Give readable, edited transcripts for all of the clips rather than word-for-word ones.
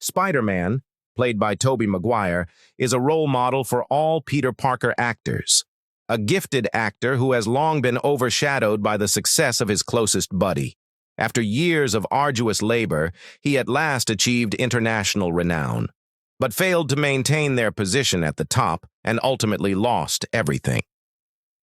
Spider-Man, played by Tobey Maguire, is a role model for all Peter Parker actors. A gifted actor who has long been overshadowed by the success of his closest buddy. After years of arduous labor, he at last achieved international renown, but failed to maintain their position at the top and ultimately lost everything.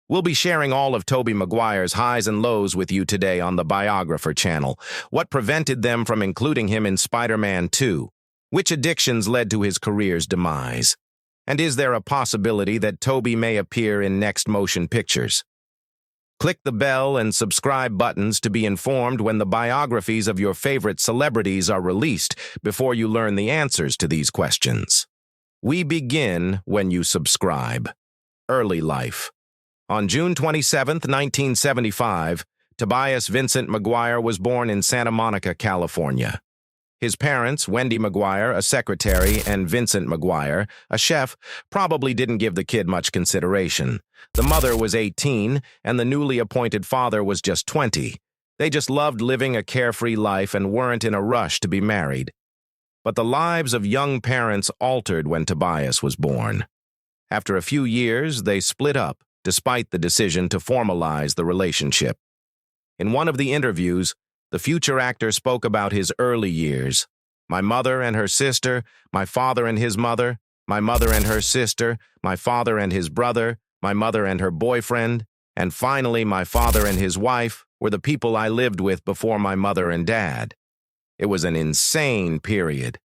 We'll be sharing all of Tobey Maguire's highs and lows with you today on the Biographer channel. What prevented them from including him in Spider-Man 2? Which addictions led to his career's demise? And is there a possibility that Tobey may appear in next motion pictures? Click the bell and subscribe buttons to be informed when the biographies of your favorite celebrities are released before you learn the answers to these questions. We begin when you subscribe. Early life. On June 27, 1975, Tobias Vincent Maguire was born in Santa Monica, California. His parents, Wendy Maguire, a secretary, and Vincent Maguire, a chef, probably didn't give the kid much consideration. The mother was 18, and the newly appointed father was just 20. They just loved living a carefree life and weren't in a rush to be married. But the lives of young parents altered when Tobias was born. After a few years, they split up, despite the decision to formalize the relationship. In one of the interviews, the future actor spoke about his early years. My mother and her sister, my father and his mother, my mother and her sister, my father and his brother, my mother and her boyfriend, and finally my father and his wife were the people I lived with before my mother and dad. It was an insane period.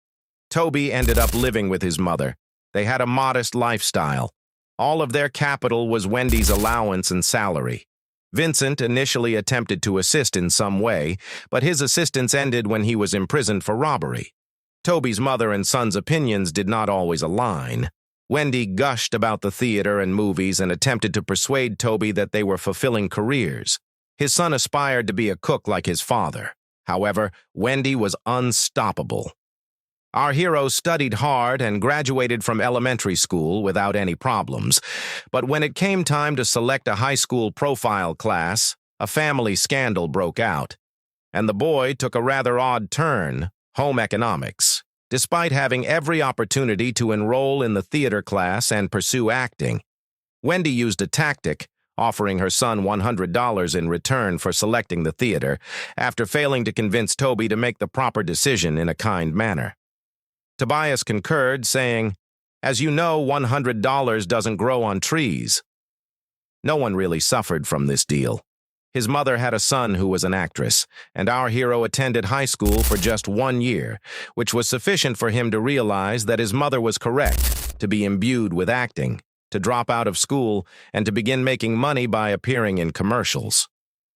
Tobey ended up living with his mother. They had a modest lifestyle. All of their capital was Wendy's allowance and salary. Vincent initially attempted to assist in some way, but his assistance ended when he was imprisoned for robbery. Tobey's mother and son's opinions did not always align. Wendy gushed about the theater and movies and attempted to persuade Tobey that they were fulfilling careers. His son aspired to be a cook like his father. However, Wendy was unstoppable. Our hero studied hard and graduated from elementary school without any problems. But when it came time to select a high school profile class, a family scandal broke out. And the boy took a rather odd turn, home economics. Despite having every opportunity to enroll in the theater class and pursue acting, Wendy used a tactic, offering her son $100 in return for selecting the theater, after failing to convince Tobey to make the proper decision in a kind manner. Tobias concurred, saying, "As you know, $100 doesn't grow on trees." No one really suffered from this deal. His mother had a son who was an actress, and our hero attended high school for just 1 year, which was sufficient for him to realize that his mother was correct, to be imbued with acting, to drop out of school, and to begin making money by appearing in commercials.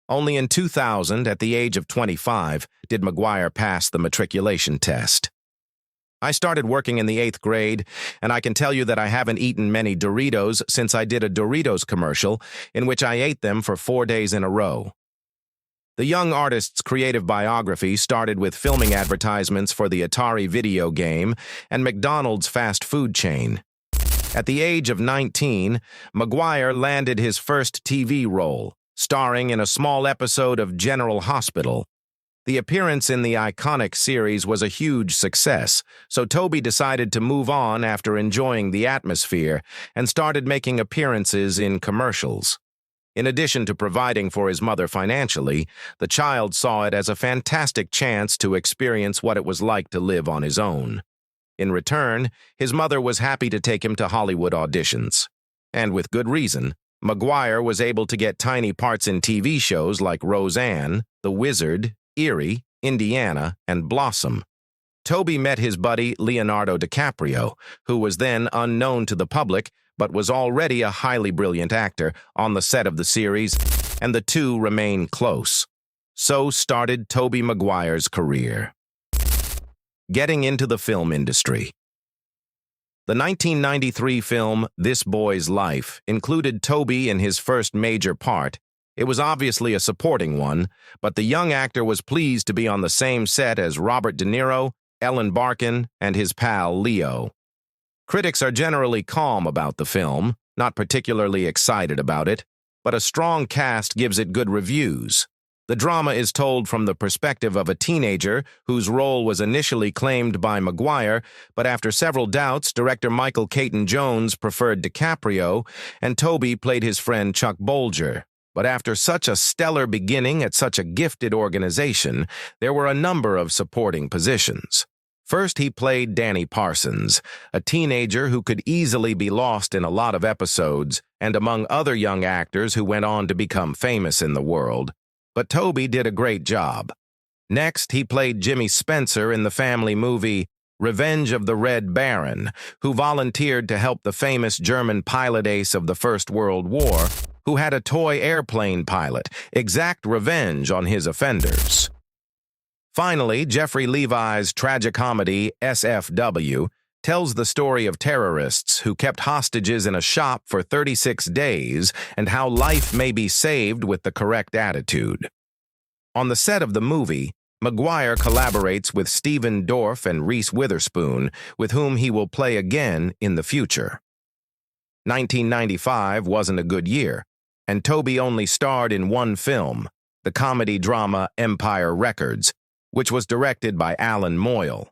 Only in 2000, at the age of 25, did Maguire pass the matriculation test. I started working in the 8th grade, and I can tell you that I haven't eaten many Doritos since I did a Doritos commercial in which I ate them for 4 days in a row. The young artist's creative biography started with filming advertisements for the Atari video game and McDonald's fast food chain. At the age of 19, Maguire landed his first TV role, starring in a small episode of General Hospital. The appearance in the iconic series was a huge success, so Tobey decided to move on after enjoying the atmosphere and started making appearances in commercials. In addition to providing for his mother financially, the child saw it as a fantastic chance to experience what it was like to live on his own. In return, his mother was happy to take him to Hollywood auditions. And with good reason. Maguire was able to get tiny parts in TV shows like Roseanne, The Wizard, Erie, Indiana, and Blossom. Tobey met his buddy Leonardo DiCaprio, who was then unknown to the public but was already a highly brilliant actor on the set of the series, and the two remained close. So started Tobey Maguire's career. Getting into the film industry. The 1993 film This Boy's Life included Tobey in his first major part. It was obviously a supporting one, but the young actor was pleased to be on the same set as Robert De Niro, Ellen Barkin, and his pal Leo. Critics are generally calm about the film, not particularly excited about it, but a strong cast gives it good reviews. The drama is told from the perspective of a teenager whose role was initially claimed by Maguire, but after several doubts, director Michael Caton-Jones preferred DiCaprio, and Tobey played his friend Chuck Bolger. But after such a stellar beginning at such a gifted organization, there were a number of supporting positions. First, he played Danny Parsons, a teenager who could easily be lost in a lot of episodes, and among other young actors who went on to become famous in the world. But Tobey did a great job. Next, he played Jimmy Spencer in the family movie Revenge of the Red Baron, who volunteered to help the famous German pilot ace of the First World War, who had a toy airplane pilot, exact revenge on his offenders. Finally, Jeffrey Levi's tragicomedy SFW tells the story of terrorists who kept hostages in a shop for 36 days and how life may be saved with the correct attitude. On the set of the movie, Maguire collaborates with Stephen Dorff and Reese Witherspoon, with whom he will play again in the future. 1995 wasn't a good year, and Tobey only starred in one film, the comedy-drama Empire Records, which was directed by Alan Moyle.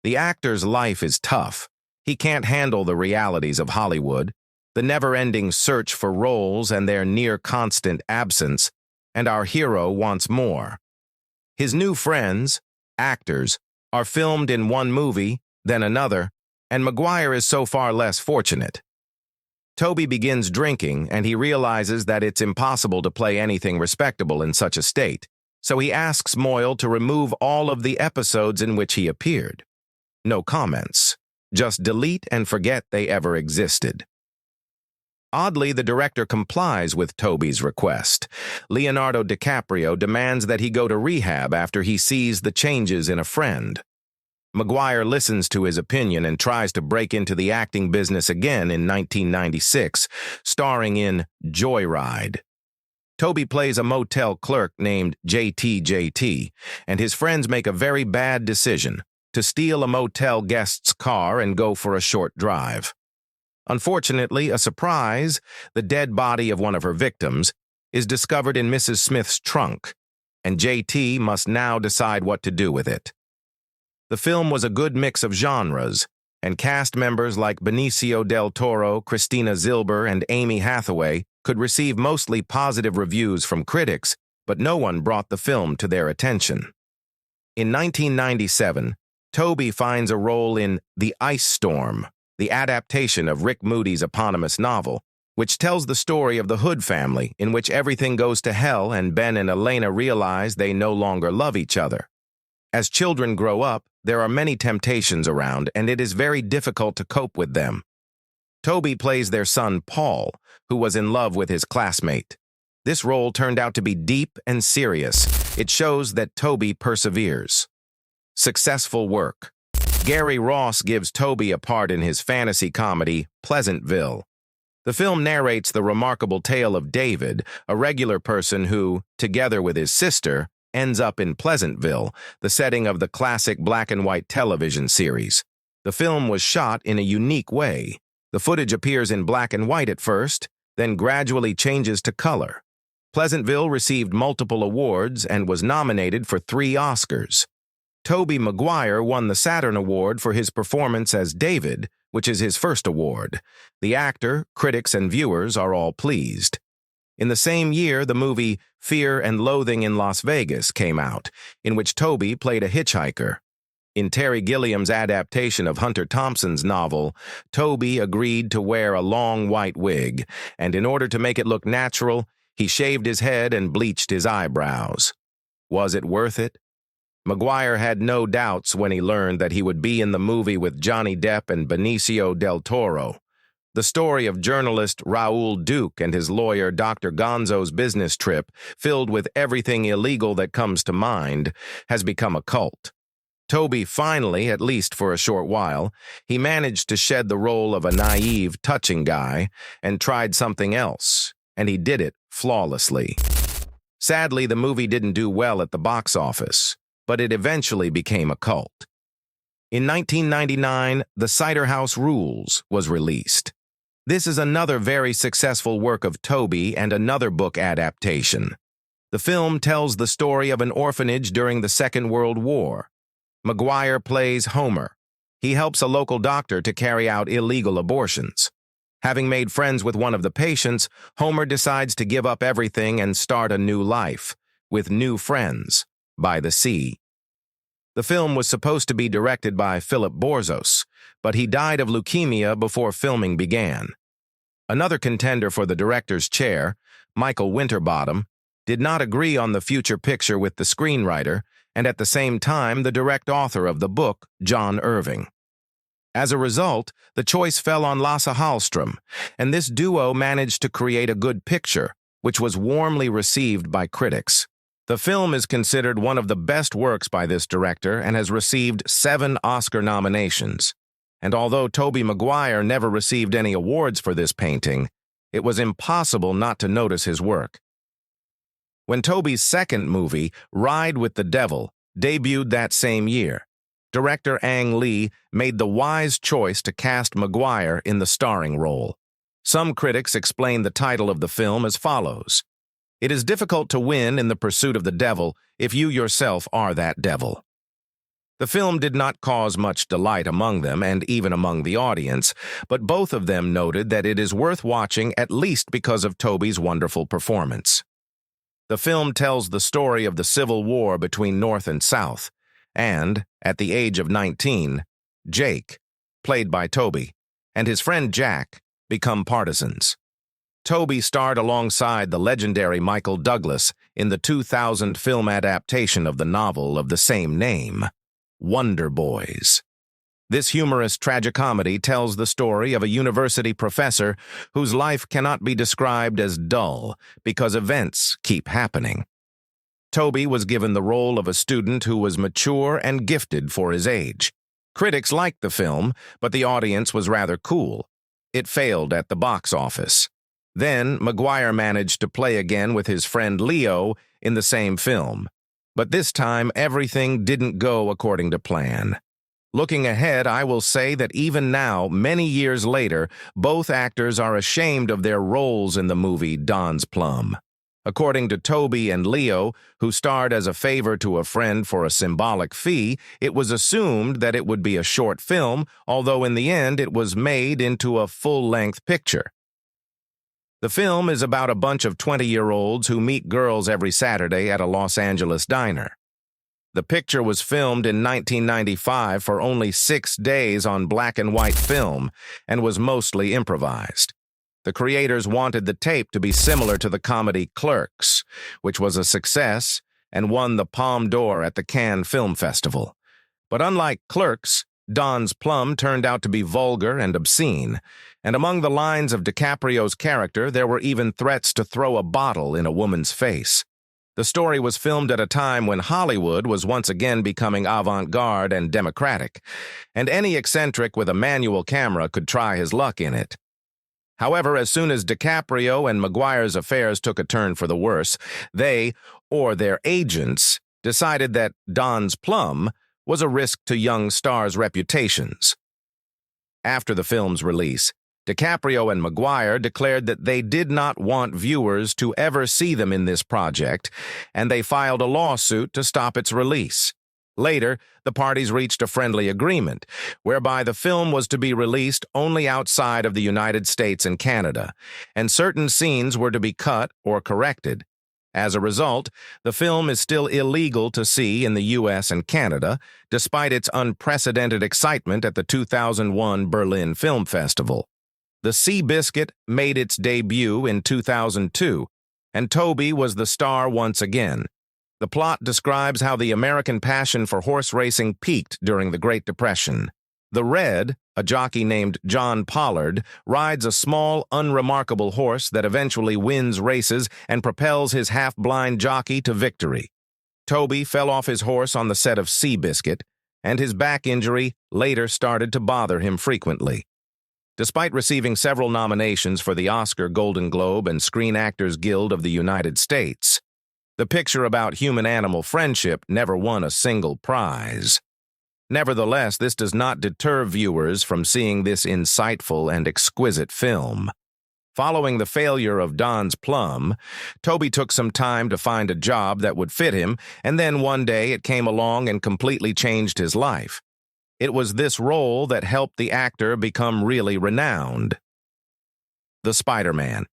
The actor's life is tough. He can't handle the realities of Hollywood, the never-ending search for roles and their near-constant absence, and our hero wants more. His new friends, actors, are filmed in one movie, then another, and Maguire is so far less fortunate. Tobey begins drinking, and he realizes that it's impossible to play anything respectable in such a state, so he asks Moyle to remove all of the episodes in which he appeared. No comments. Just delete and forget they ever existed. Oddly, the director complies with Tobey's request. Leonardo DiCaprio demands that he go to rehab after he sees the changes in a friend. Maguire listens to his opinion and tries to break into the acting business again in 1996, starring in Joyride. Tobey plays a motel clerk named JT, and his friends make a very bad decision: to steal a motel guest's car and go for a short drive. Unfortunately, a surprise, the dead body of one of her victims, is discovered in Mrs. Smith's trunk, and JT must now decide what to do with it. The film was a good mix of genres, and cast members like Benicio del Toro, Christina Zilber, and Amy Hathaway could receive mostly positive reviews from critics, but no one brought the film to their attention. In 1997, Tobey finds a role in The Ice Storm, the adaptation of Rick Moody's eponymous novel, which tells the story of the Hood family, in which everything goes to hell and Ben and Elena realize they no longer love each other. As children grow up, there are many temptations around, and it is very difficult to cope with them. Tobey plays their son Paul, who was in love with his classmate. This role turned out to be deep and serious. It shows that Tobey perseveres. Successful work. Gary Ross gives Tobey a part in his fantasy comedy, Pleasantville. The film narrates the remarkable tale of David, a regular person who, together with his sister, ends up in Pleasantville, the setting of the classic black-and-white television series. The film was shot in a unique way. The footage appears in black and white at first, then gradually changes to color. Pleasantville received multiple awards and was nominated for 3 Oscars. Tobey Maguire won the Saturn Award for his performance as David, which is his first award. The actor, critics, and viewers are all pleased. In the same year, the movie Fear and Loathing in Las Vegas came out, in which Tobey played a hitchhiker. In Terry Gilliam's adaptation of Hunter Thompson's novel, Tobey agreed to wear a long white wig, and in order to make it look natural, he shaved his head and bleached his eyebrows. Was it worth it? Maguire had no doubts when he learned that he would be in the movie with Johnny Depp and Benicio del Toro. The story of journalist Raoul Duke and his lawyer Dr. Gonzo's business trip, filled with everything illegal that comes to mind, has become a cult. Tobey finally, at least for a short while, he managed to shed the role of a naive, touching guy and tried something else, and he did it flawlessly. Sadly, the movie didn't do well at the box office, but it eventually became a cult. In 1999, The Cider House Rules was released. This is another very successful work of Tobey and another book adaptation. The film tells the story of an orphanage during the Second World War. Maguire plays Homer. He helps a local doctor to carry out illegal abortions. Having made friends with one of the patients, Homer decides to give up everything and start a new life, with new friends, by the sea. The film was supposed to be directed by Philip Borzos, but he died of leukemia before filming began. Another contender for the director's chair, Michael Winterbottom, did not agree on the future picture with the screenwriter and at the same time the direct author of the book, John Irving. As a result, the choice fell on Lasse Hallström, and this duo managed to create a good picture, which was warmly received by critics. The film is considered one of the best works by this director and has received 7 Oscar nominations. And although Tobey Maguire never received any awards for this painting, it was impossible not to notice his work. When Tobey's second movie, Ride with the Devil, debuted that same year, director Ang Lee made the wise choice to cast Maguire in the starring role. Some critics explain the title of the film as follows: "It is difficult to win in the pursuit of the devil if you yourself are that devil." The film did not cause much delight among them and even among the audience, but both of them noted that it is worth watching at least because of Tobey's wonderful performance. The film tells the story of the Civil War between North and South, and, at the age of 19, Jake, played by Tobey, and his friend Jack become partisans. Tobey starred alongside the legendary Michael Douglas in the 2000 film adaptation of the novel of the same name, Wonder Boys. This humorous tragicomedy tells the story of a university professor whose life cannot be described as dull because events keep happening. Tobey was given the role of a student who was mature and gifted for his age. Critics liked the film, but the audience was rather cool. It failed at the box office. Then, Maguire managed to play again with his friend Leo in the same film. But this time, everything didn't go according to plan. Looking ahead, I will say that even now, many years later, both actors are ashamed of their roles in the movie Don's Plum. According to Tobey and Leo, who starred as a favor to a friend for a symbolic fee, it was assumed that it would be a short film, although in the end it was made into a full-length picture. The film is about a bunch of 20-year-olds who meet girls every Saturday at a Los Angeles diner. The picture was filmed in 1995 for only 6 days on black and white film and was mostly improvised. The creators wanted the tape to be similar to the comedy Clerks, which was a success and won the Palme d'Or at the Cannes Film Festival. But unlike Clerks, Don's Plum turned out to be vulgar and obscene, and among the lines of DiCaprio's character there were even threats to throw a bottle in a woman's face. The story was filmed at a time when Hollywood was once again becoming avant-garde and democratic, and any eccentric with a manual camera could try his luck in it. However, as soon as DiCaprio and Maguire's affairs took a turn for the worse, they, or their agents, decided that Don's Plum was a risk to young stars' reputations. After the film's release, DiCaprio and Maguire declared that they did not want viewers to ever see them in this project, and they filed a lawsuit to stop its release. Later, the parties reached a friendly agreement, whereby the film was to be released only outside of the United States and Canada, and certain scenes were to be cut or corrected. As a result, the film is still illegal to see in the U.S. and Canada, despite its unprecedented excitement at the 2001 Berlin Film Festival. The Seabiscuit made its debut in 2002, and Tobey was the star once again. The plot describes how the American passion for horse racing peaked during the Great Depression. The Red, a jockey named John Pollard, rides a small, unremarkable horse that eventually wins races and propels his half-blind jockey to victory. Tobey fell off his horse on the set of Seabiscuit, and his back injury later started to bother him frequently. Despite receiving several nominations for the Oscar, Golden Globe, and Screen Actors Guild of the United States, the picture about human-animal friendship never won a single prize. Nevertheless, this does not deter viewers from seeing this insightful and exquisite film. Following the failure of Don's Plum, Tobey took some time to find a job that would fit him, and then one day it came along and completely changed his life. It was this role that helped the actor become really renowned. The Spider-Man.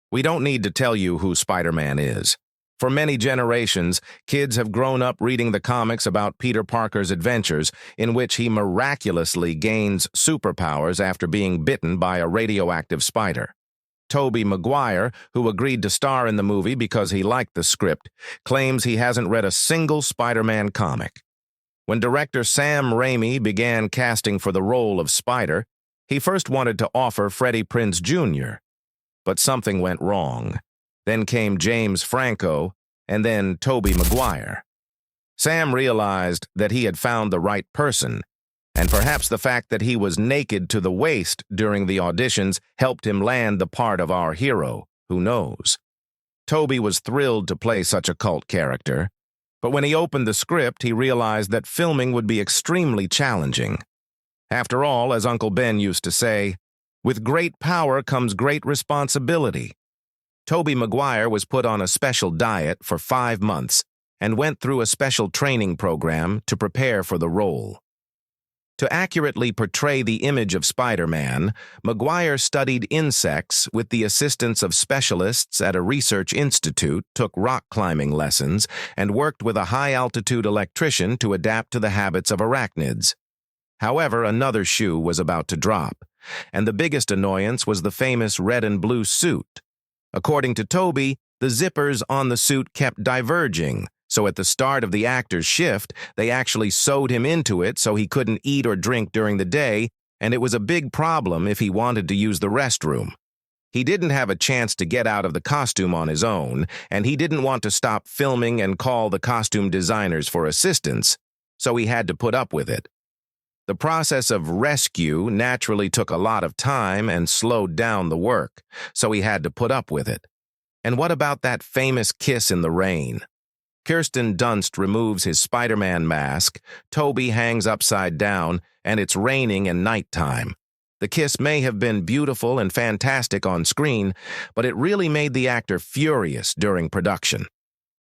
We don't need to tell you who Spider-Man is. For many generations, kids have grown up reading the comics about Peter Parker's adventures, in which he miraculously gains superpowers after being bitten by a radioactive spider. Tobey Maguire, who agreed to star in the movie because he liked the script, claims he hasn't read a single Spider-Man comic. When director Sam Raimi began casting for the role of Spider, he first wanted to offer Freddie Prinze Jr., but something went wrong. Then came James Franco, and then Tobey Maguire. Sam realized that he had found the right person, and perhaps the fact that he was naked to the waist during the auditions helped him land the part of our hero. Who knows? Tobey was thrilled to play such a cult character, but when he opened the script, he realized that filming would be extremely challenging. After all, as Uncle Ben used to say, with great power comes great responsibility. Tobey Maguire was put on a special diet for 5 months and went through a special training program to prepare for the role. To accurately portray the image of Spider-Man, Maguire studied insects with the assistance of specialists at a research institute, took rock climbing lessons, and worked with a high-altitude electrician to adapt to the habits of arachnids. However, another shoe was about to drop, and the biggest annoyance was the famous red and blue suit. According to Tobey, the zippers on the suit kept diverging, so at the start of the actor's shift, they actually sewed him into it so he couldn't eat or drink during the day, and it was a big problem if he wanted to use the restroom. He didn't have a chance to get out of the costume on his own, and he didn't want to stop filming and call the costume designers for assistance, so he had to put up with it. The process of rescue naturally took a lot of time and slowed down the work, so he had to put up with it. And what about that famous kiss in the rain? Kirsten Dunst removes his Spider-Man mask, Tobey hangs upside down, and it's raining and nighttime. The kiss may have been beautiful and fantastic on screen, but it really made the actor furious during production.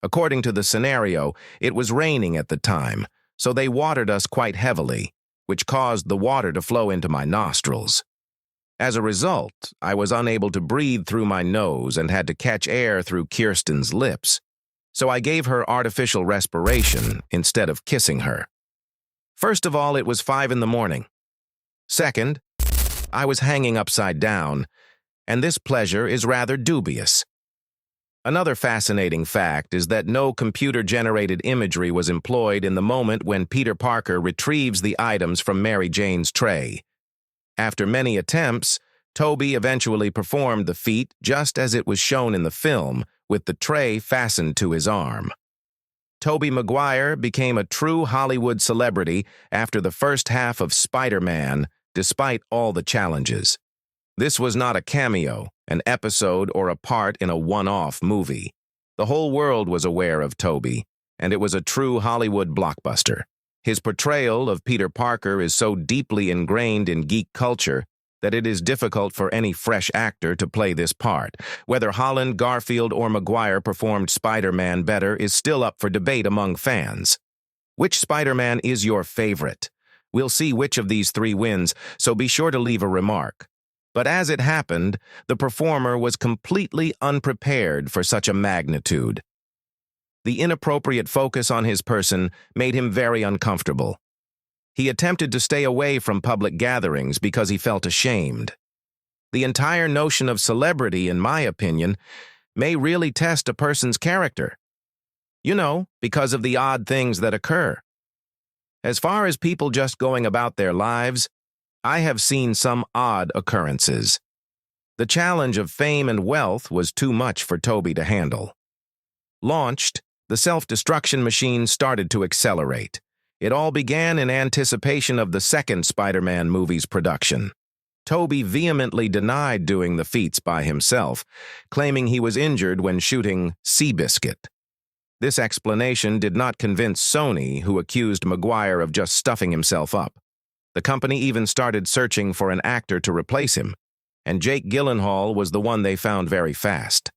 According to the scenario, it was raining at the time, so they watered us quite heavily, which caused the water to flow into my nostrils. As a result, I was unable to breathe through my nose and had to catch air through Kirsten's lips, so I gave her artificial respiration instead of kissing her. First of all, it was 5 in the morning. Second, I was hanging upside down, and this pleasure is rather dubious. Another fascinating fact is that no computer-generated imagery was employed in the moment when Peter Parker retrieves the items from Mary Jane's tray. After many attempts, Tobey eventually performed the feat just as it was shown in the film, with the tray fastened to his arm. Tobey Maguire became a true Hollywood celebrity after the first half of Spider-Man, despite all the challenges. This was not a cameo, an episode, or a part in a one-off movie. The whole world was aware of Tobey, and it was a true Hollywood blockbuster. His portrayal of Peter Parker is so deeply ingrained in geek culture that it is difficult for any fresh actor to play this part. Whether Holland, Garfield, or Maguire performed Spider-Man better is still up for debate among fans. Which Spider-Man is your favorite? We'll see which of these 3 wins, so be sure to leave a remark. But as it happened, the performer was completely unprepared for such a magnitude. The inappropriate focus on his person made him very uncomfortable. He attempted to stay away from public gatherings because he felt ashamed. The entire notion of celebrity, in my opinion, may really test a person's character. You know, because of the odd things that occur. As far as people just going about their lives, I have seen some odd occurrences. The challenge of fame and wealth was too much for Tobey to handle. Launched, the self-destruction machine started to accelerate. It all began in anticipation of the second Spider-Man movie's production. Tobey vehemently denied doing the feats by himself, claiming he was injured when shooting Seabiscuit. This explanation did not convince Sony, who accused Maguire of just stuffing himself up. The company even started searching for an actor to replace him, and Jake Gyllenhaal was the one they found very fast.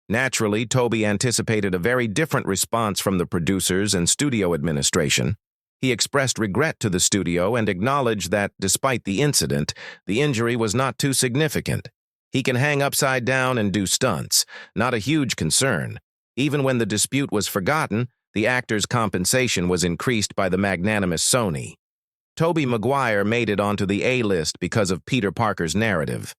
Naturally, Tobey anticipated a very different response from the producers and studio administration. He expressed regret to the studio and acknowledged that, despite the incident, the injury was not too significant. He can hang upside down and do stunts, not a huge concern. Even when the dispute was forgotten, the actor's compensation was increased by the magnanimous Sony. Tobey Maguire made it onto the A-list because of Peter Parker's narrative.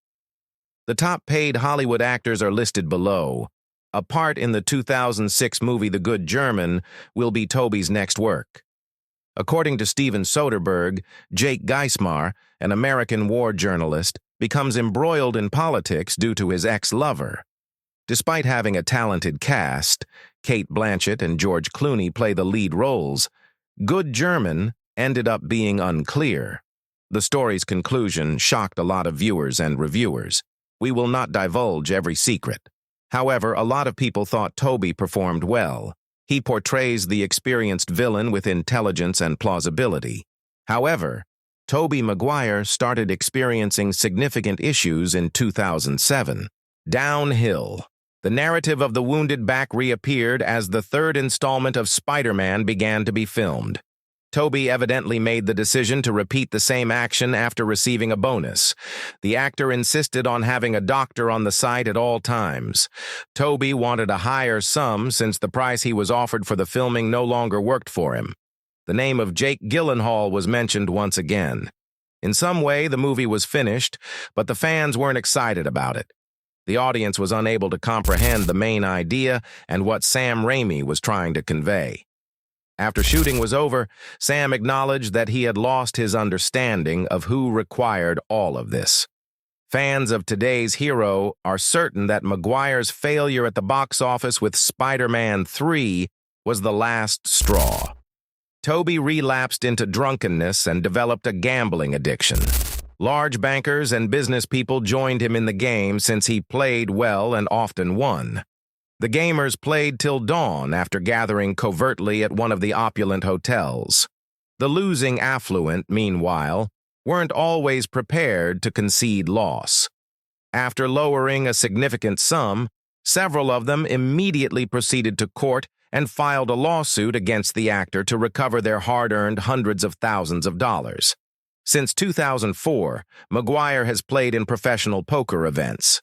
The top-paid Hollywood actors are listed below. A part in the 2006 movie The Good German will be Tobey's next work. According to Steven Soderbergh, Jake Geismar, an American war journalist, becomes embroiled in politics due to his ex-lover. Despite having a talented cast, Cate Blanchett and George Clooney play the lead roles, Good German ended up being unclear. The story's conclusion shocked a lot of viewers and reviewers. We will not divulge every secret. However, a lot of people thought Tobey performed well. He portrays the experienced villain with intelligence and plausibility. However, Tobey Maguire started experiencing significant issues in 2007. Downhill. The narrative of the wounded back reappeared as the third installment of Spider-Man began to be filmed. Tobey evidently made the decision to repeat the same action after receiving a bonus. The actor insisted on having a doctor on the site at all times. Tobey wanted a higher sum since the price he was offered for the filming no longer worked for him. The name of Jake Gyllenhaal was mentioned once again. In some way, the movie was finished, but the fans weren't excited about it. The audience was unable to comprehend the main idea and what Sam Raimi was trying to convey. After shooting was over, Sam acknowledged that he had lost his understanding of who required all of this. Fans of today's hero are certain that Maguire's failure at the box office with Spider-Man 3 was the last straw. Tobey relapsed into drunkenness and developed a gambling addiction. Large bankers and business people joined him in the game since he played well and often won. The gamers played till dawn after gathering covertly at one of the opulent hotels. The losing affluent, meanwhile, weren't always prepared to concede loss. After lowering a significant sum, several of them immediately proceeded to court and filed a lawsuit against the actor to recover their hard-earned hundreds of thousands of dollars. Since 2004, Maguire has played in professional poker events.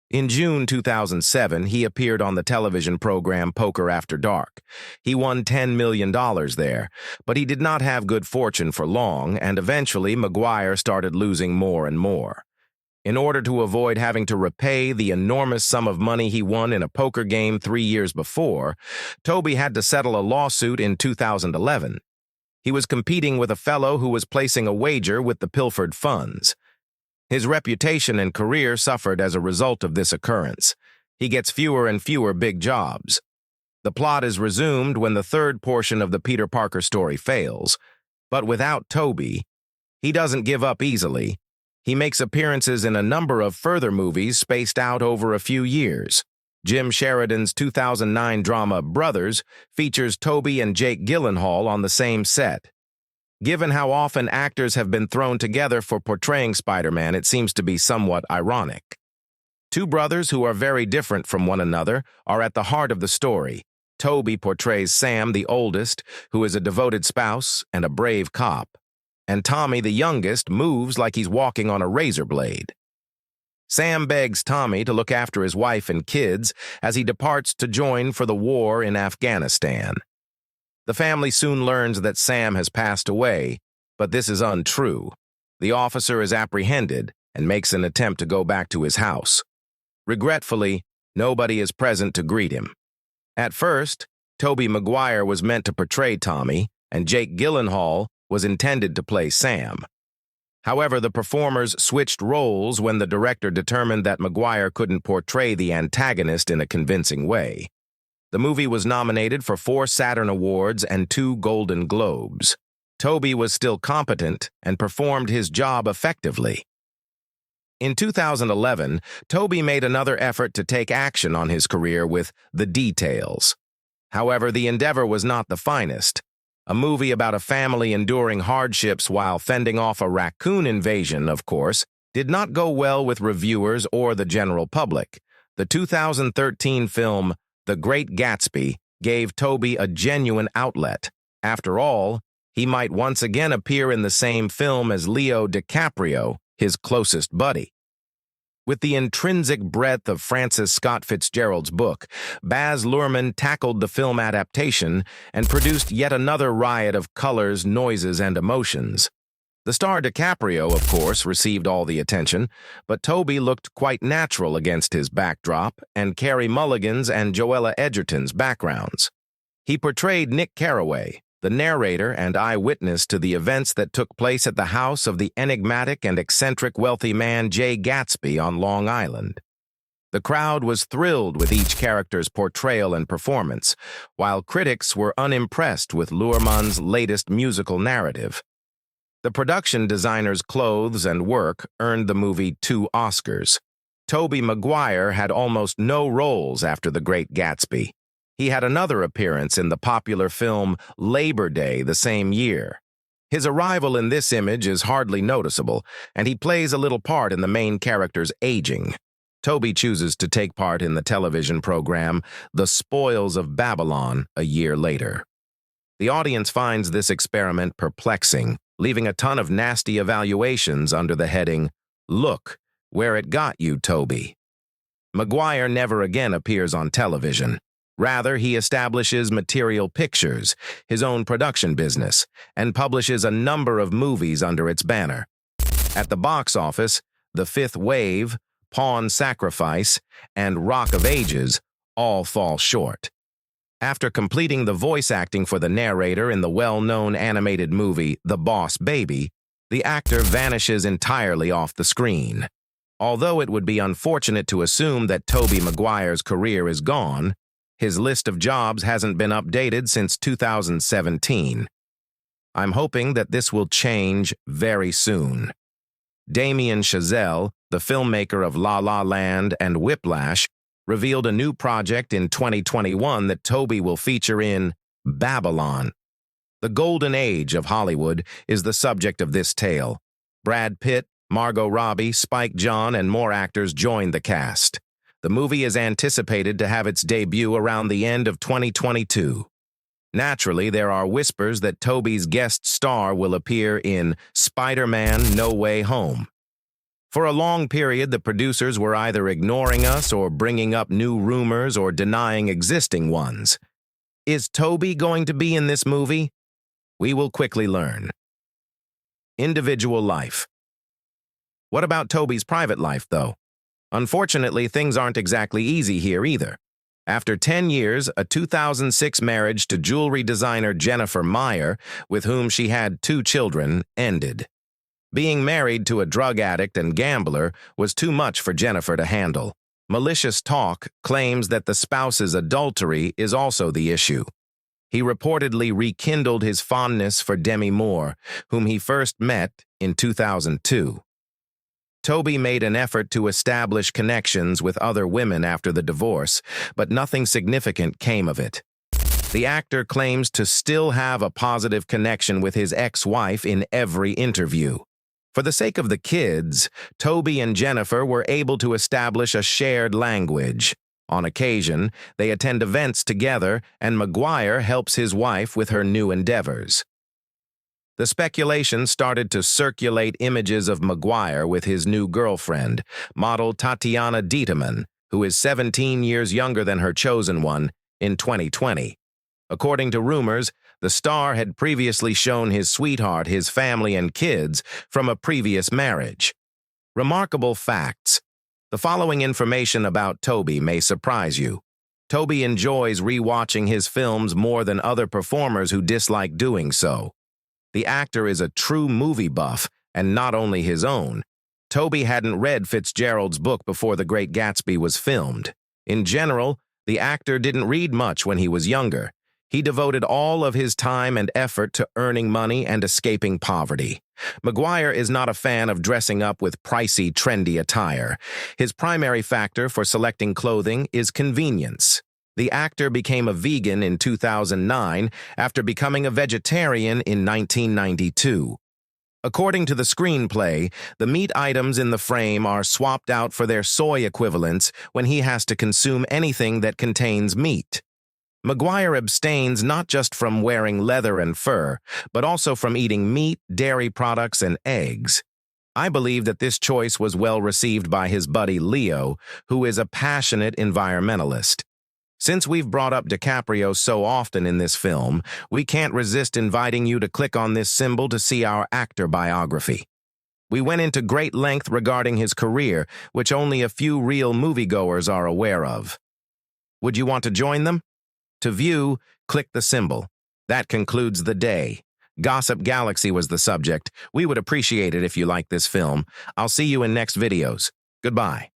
In June 2007, he appeared on the television program Poker After Dark. He won $10 million there, but he did not have good fortune for long, and eventually Maguire started losing more and more. In order to avoid having to repay the enormous sum of money he won in a poker game 3 years before, Tobey had to settle a lawsuit in 2011. He was competing with a fellow who was placing a wager with the pilfered funds. His reputation and career suffered as a result of this occurrence. He gets fewer and fewer big jobs. The plot is resumed when the third portion of the Peter Parker story fails. But without Tobey, he doesn't give up easily. He makes appearances in a number of further movies spaced out over a few years. Jim Sheridan's 2009 drama Brothers features Tobey and Jake Gyllenhaal on the same set. Given how often actors have been thrown together for portraying Spider-Man, it seems to be somewhat ironic. Two brothers who are very different from one another are at the heart of the story. Tobey portrays Sam, the oldest, who is a devoted spouse and a brave cop. And Tommy, the youngest, moves like he's walking on a razor blade. Sam begs Tommy to look after his wife and kids as he departs to join for the war in Afghanistan. The family soon learns that Sam has passed away, but this is untrue. The officer is apprehended and makes an attempt to go back to his house. Regretfully, nobody is present to greet him. At first, Tobey Maguire was meant to portray Tommy, and Jake Gyllenhaal was intended to play Sam. However, the performers switched roles when the director determined that Maguire couldn't portray the antagonist in a convincing way. The movie was nominated for 4 Saturn Awards and 2 Golden Globes. Tobey was still competent and performed his job effectively. In 2011, Tobey made another effort to take action on his career with The Details. However, the endeavor was not the finest. A movie about a family enduring hardships while fending off a raccoon invasion, of course, did not go well with reviewers or the general public. The 2013 film The Great Gatsby gave Tobey a genuine outlet. After all, he might once again appear in the same film as Leo DiCaprio, his closest buddy. With the intrinsic breadth of Francis Scott Fitzgerald's book, Baz Luhrmann tackled the film adaptation and produced yet another riot of colors, noises, and emotions. The star DiCaprio, of course, received all the attention, but Tobey looked quite natural against his backdrop and Carey Mulligan's and Joella Edgerton's backgrounds. He portrayed Nick Carraway, the narrator and eyewitness to the events that took place at the house of the enigmatic and eccentric wealthy man Jay Gatsby on Long Island. The crowd was thrilled with each character's portrayal and performance, while critics were unimpressed with Luhrmann's latest musical narrative. The production designer's clothes and work earned the movie 2 Oscars. Tobey Maguire had almost no roles after The Great Gatsby. He had another appearance in the popular film Labor Day the same year. His arrival in this image is hardly noticeable, and he plays a little part in the main character's aging. Tobey chooses to take part in the television program The Spoils of Babylon a year later. The audience finds this experiment perplexing, leaving a ton of nasty evaluations under the heading, "Look where it got you, Tobey." Maguire never again appears on television. Rather, he establishes Material Pictures, his own production business, and publishes a number of movies under its banner. At the box office, The Fifth Wave, Pawn Sacrifice, and Rock of Ages all fall short. After completing the voice acting for the narrator in the well-known animated movie The Boss Baby, the actor vanishes entirely off the screen. Although it would be unfortunate to assume that Tobey Maguire's career is gone, his list of jobs hasn't been updated since 2017. I'm hoping that this will change very soon. Damien Chazelle, the filmmaker of La La Land and Whiplash, revealed a new project in 2021 that Tobey will feature in Babylon. The golden age of Hollywood is the subject of this tale. Brad Pitt, Margot Robbie, Spike Jonze, and more actors joined the cast. The movie is anticipated to have its debut around the end of 2022. Naturally, there are whispers that Tobey's guest star will appear in Spider-Man: No Way Home. For a long period, the producers were either ignoring us or bringing up new rumors or denying existing ones. Is Tobey going to be in this movie? We will quickly learn. Individual life. What about Tobey's private life, though? Unfortunately, things aren't exactly easy here either. After 10 years, a 2006 marriage to jewelry designer Jennifer Meyer, with whom she had 2 children, ended. Being married to a drug addict and gambler was too much for Jennifer to handle. Malicious talk claims that the spouse's adultery is also the issue. He reportedly rekindled his fondness for Demi Moore, whom he first met in 2002. Tobey made an effort to establish connections with other women after the divorce, but nothing significant came of it. The actor claims to still have a positive connection with his ex-wife in every interview. For the sake of the kids, Tobey and Jennifer were able to establish a shared language. On occasion, they attend events together, and Maguire helps his wife with her new endeavors. The speculation started to circulate images of Maguire with his new girlfriend, model Tatiana Dietemann, who is 17 years younger than her chosen one, in 2020. According to rumors, the star had previously shown his sweetheart his family and kids from a previous marriage. Remarkable facts. The following information about Tobey may surprise you. Tobey enjoys rewatching his films more than other performers who dislike doing so. The actor is a true movie buff, and not only his own. Tobey hadn't read Fitzgerald's book before The Great Gatsby was filmed. In general, the actor didn't read much when he was younger. He devoted all of his time and effort to earning money and escaping poverty. Maguire is not a fan of dressing up with pricey, trendy attire. His primary factor for selecting clothing is convenience. The actor became a vegan in 2009 after becoming a vegetarian in 1992. According to the screenplay, the meat items in the frame are swapped out for their soy equivalents when he has to consume anything that contains meat. Maguire abstains not just from wearing leather and fur, but also from eating meat, dairy products, and eggs. I believe that this choice was well received by his buddy Leo, who is a passionate environmentalist. Since we've brought up DiCaprio so often in this film, we can't resist inviting you to click on this symbol to see our actor biography. We went into great length regarding his career, which only a few real moviegoers are aware of. Would you want to join them? To view, click the symbol. That concludes the day. Gossip Galaxy was the subject. We would appreciate it if you like this film. I'll see you in next videos. Goodbye.